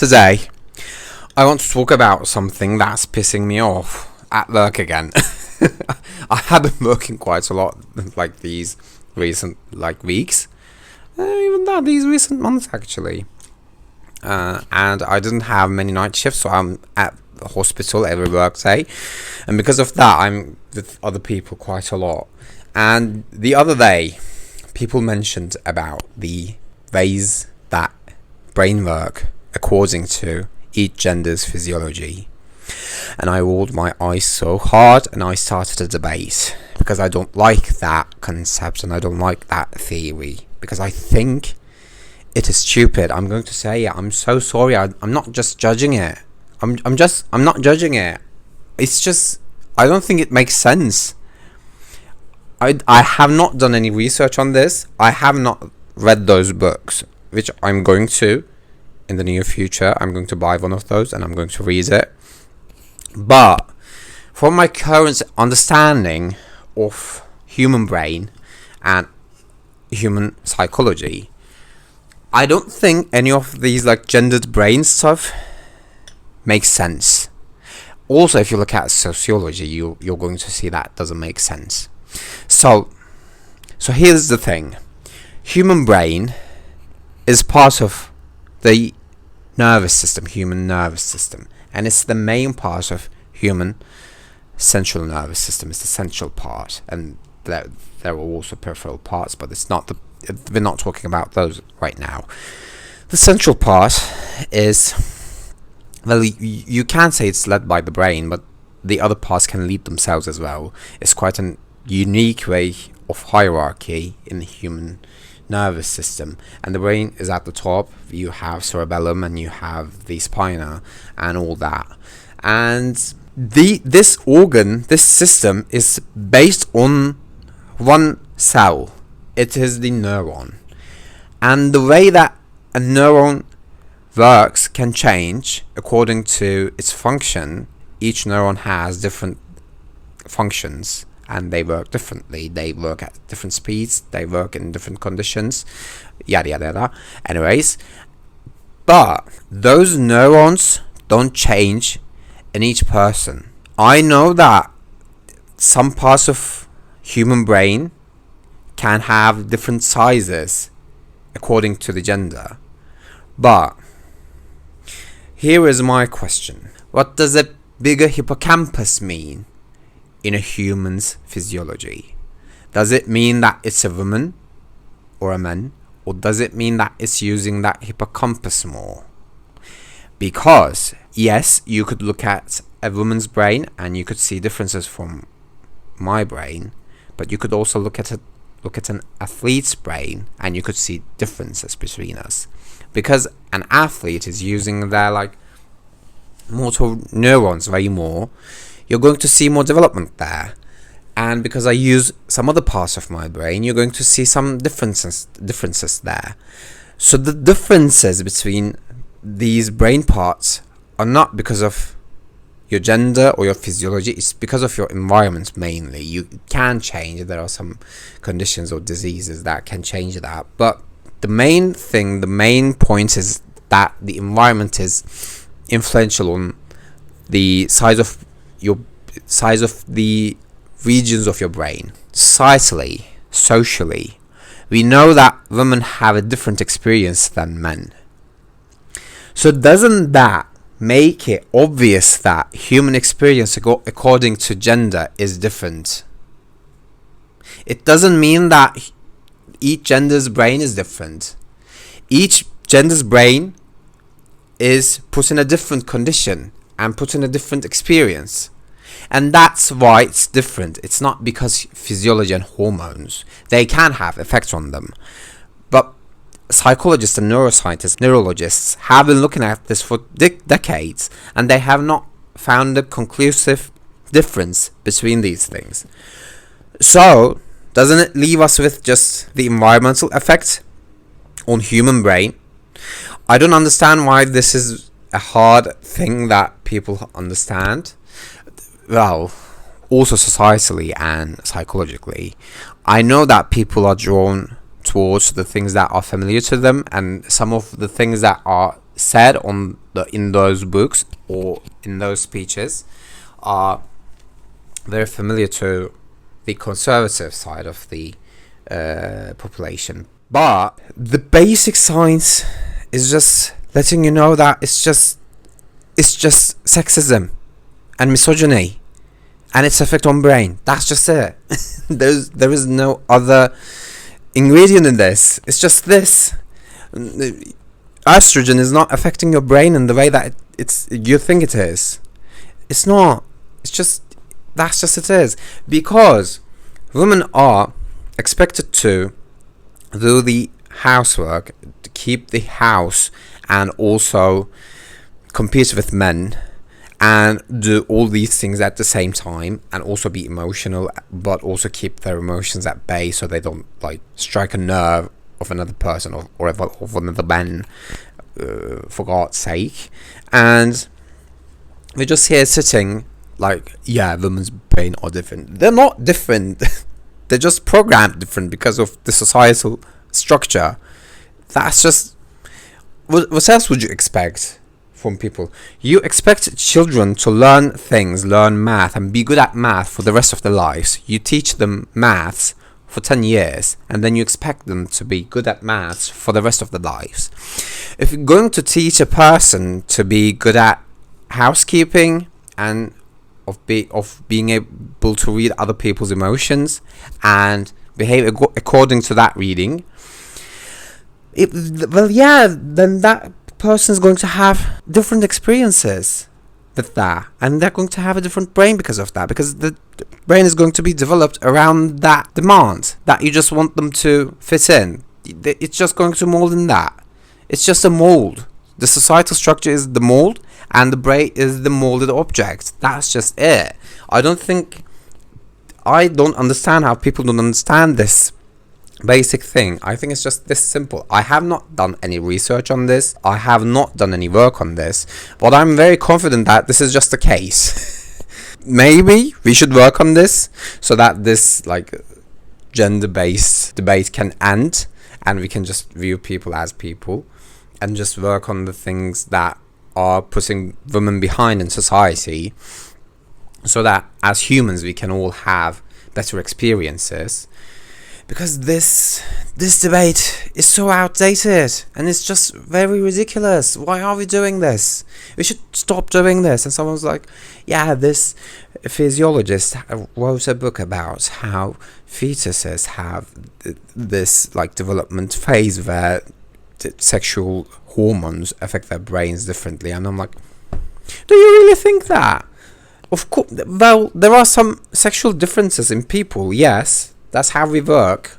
Today, I want to talk about something that's pissing me off at work again. I have been working quite a lot like these recent weeks, these recent months actually. And I didn't have many night shifts, so I'm at the hospital every work day, and because of that, I'm with other people quite a lot. And the other day, people mentioned about the ways that brain work according to each gender's physiology. And I rolled my eyes so hard and I started a debate because I don't like that concept and I don't like that theory because I think it is stupid. I'm going to say it. I'm so sorry. I'm not just judging it. I'm not judging it. It's just, I don't think it makes sense. I have not done any research on this. I have not read those books, which I'm going to in the near future. I'm going to buy one of those and I'm going to read it. But from my current understanding of human brain and human psychology, I don't think any of these gendered brain stuff makes sense. Also, if you look at sociology, you're going to see that doesn't make sense. So here's the thing. Human brain is part of the nervous system, human nervous system, and it's the main part of human central nervous system. It's the central part, and there are also peripheral parts, but we're not talking about those right now. The central part is, well, you can say it's led by the brain, but the other parts can lead themselves as well. It's quite an unique way of hierarchy in the human nervous system, and the brain is at the top. You have cerebellum and you have the spina and all that, and this system is based on one cell. It is the neuron, and the way that a neuron works can change according to its function. Each neuron has different functions and they work differently. They work at different speeds, they work in different conditions, yada yada yada. Anyways, but those neurons don't change in each person. I know that some parts of human brain can have different sizes according to the gender, but here is my question. What does a bigger hippocampus mean in a human's physiology? Does it mean that it's a woman or a man, or does it mean that it's using that hippocampus more? Because yes, you could look at a woman's brain and you could see differences from my brain, but you could also look at an athlete's brain and you could see differences between us, because an athlete is using their motor neurons way more. You're going to see more development there, and because I use some other parts of my brain, you're going to see some differences there. So the differences between these brain parts are not because of your gender or your physiology. It's because of your environment mainly. You can change. There are some conditions or diseases that can change that, but the main point is that the environment is influential on the size of the regions of your brain. Societally, socially, we know that women have a different experience than men. So doesn't that make it obvious that human experience according to gender is different? It doesn't mean that each gender's brain is different. Each gender's brain is put in a different condition and put in a different experience. And that's why it's different. It's not because physiology and hormones, they can have effects on them. But psychologists and neuroscientists, neurologists have been looking at this for decades, and they have not found a conclusive difference between these things. So, doesn't it leave us with just the environmental effect on human brain? I don't understand why this is a hard thing that people understand. Well, also societally and psychologically, I know that people are drawn towards the things that are familiar to them, and some of the things that are said in those books or in those speeches are very familiar to the conservative side of the population. But the basic science is just letting you know that it's just sexism and misogyny and its effect on brain. That's just it. There is no other ingredient in this. It's just this. Estrogen is not affecting your brain in the way that you think it is. It's not. It's just that's just it is, because women are expected to do the housework, to keep the house, and also compete with men and do all these things at the same time, and also be emotional, but also keep their emotions at bay so they don't like strike a nerve of another person or of another man, for God's sake. And we're just here sitting like, yeah, women's brain are different. They're not different. They're just programmed different because of the societal structure. That's just what else would you expect from people? You expect children to learn math and be good at math for the rest of their lives. You teach them maths for 10 years and then you expect them to be good at maths for the rest of their lives. If you're going to teach a person to be good at housekeeping and of being able to read other people's emotions and behave according to that reading, then that person is going to have different experiences with that, and they're going to have a different brain because of that, because the brain is going to be developed around that demand that you just want them to fit in. It's just going to mold in that. It's just a mold. The societal structure is the mold, and the brain is the molded object. That's just it. I don't understand how people don't understand this basic thing. I think it's just this simple. I have not done any research on this. I have not done any work on this, but I'm very confident that this is just the case. Maybe we should work on this so that this like gender-based debate can end, and we can just view people as people and just work on the things that are putting women behind in society, so that as humans we can all have better experiences. Because this debate is so outdated and it's just very ridiculous. Why are we doing this? We should stop doing this. And someone's like, yeah, this physiologist wrote a book about how fetuses have this like development phase where sexual hormones affect their brains differently. And I'm like, do you really think that? Of course, well, there are some sexual differences in people, yes, that's how we work.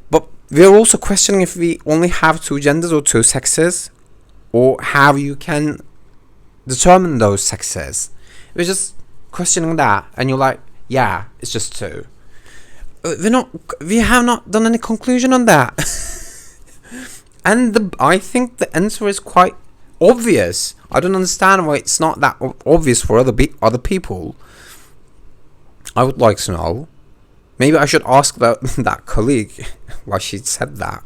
But we're also questioning if we only have two genders or two sexes, or how you can determine those sexes. We're just questioning that, and you're like, yeah, it's just two. We have not done any conclusion on that. And I think the answer is quite obvious. I don't understand why it's not that obvious for other people. I would like to know. Maybe I should ask that colleague why she said that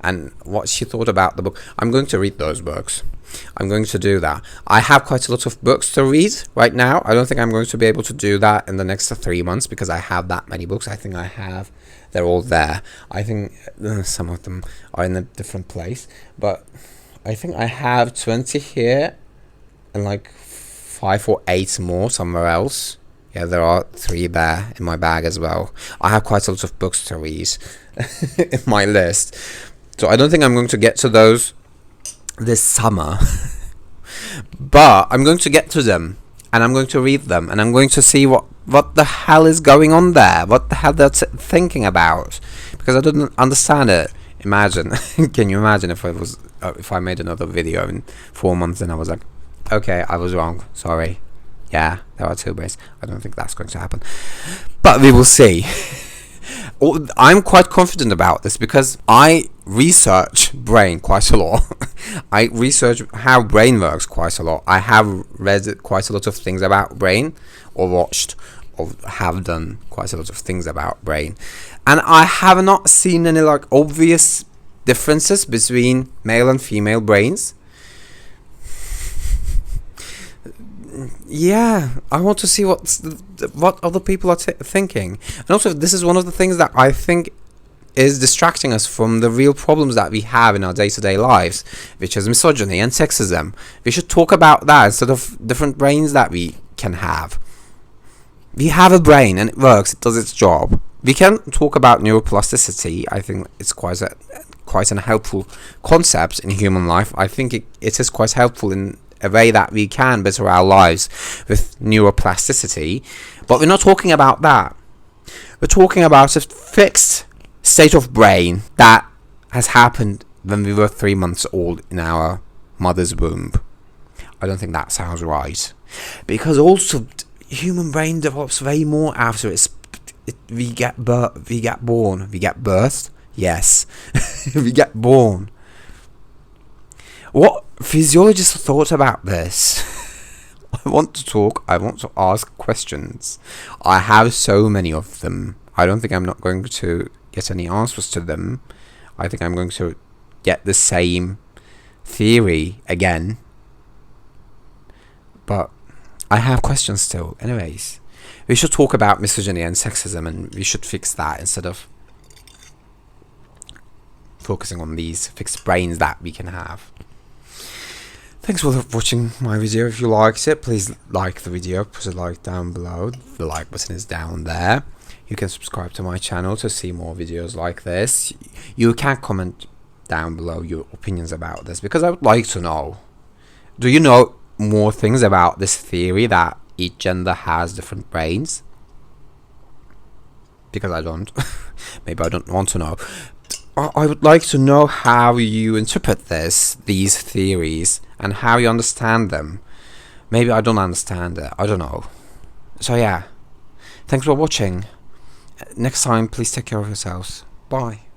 and what she thought about the book. I'm going to read those books. I'm going to do that. I have quite a lot of books to read right now. I don't think I'm going to be able to do that in the next 3 months because I have that many books. I think they're all there. I think some of them are in a different place, but I think I have 20 here and like 5 or 8 more somewhere else. Yeah, there are 3 there in my bag as well. I have quite a lot of books to read in my list, so I don't think I'm going to get to those this summer. But I'm going to get to them, and I'm going to read them, and I'm going to see what the hell is going on there, what the hell they're thinking about, because I didn't understand it. Imagine, can you imagine if I made another video in 4 months and I was like, okay, I was wrong, sorry. Yeah, there are 2 ways. I don't think that's going to happen, but we will see. I'm quite confident about this because I research brain quite a lot. I research how brain works quite a lot. I have read quite a lot of things about brain, or watched, or have done quite a lot of things about brain, and I have not seen any like obvious differences between male and female brains. Yeah, I want to see what other people are thinking. And also, this is one of the things that I think is distracting us from the real problems that we have in our day-to-day lives, which is misogyny and sexism. We should talk about that instead of different brains that we can have. We have a brain and it works, it does its job. We can talk about neuroplasticity. I think it's quite an helpful concept in human life. I think it is quite helpful in a way that we can better our lives with neuroplasticity. But we're not talking about that. We're talking about a fixed state of brain that has happened when we were 3 months old in our mother's womb. I don't think that sounds right, because also human brain develops way more after we get birthed. Yes, we get born. What physiologists thought about this? I want to talk. I want to ask questions. I have so many of them. I don't think I'm not going to get any answers to them. I think I'm going to get the same theory again. But I have questions still. Anyways, we should talk about misogyny and sexism, and we should fix that instead of focusing on these fixed brains that we can have. Thanks for watching my video. If you liked it, please like the video, put a like down below. The like button is down there. You can subscribe to my channel to see more videos like this. You can comment down below your opinions about this, because I would like to know. Do you know more things about this theory that each gender has different brains? Because I don't. Maybe I don't want to know. I would like to know how you interpret these theories, and how you understand them. Maybe I don't understand it. I don't know. So yeah, thanks for watching. Next time, please take care of yourselves. Bye.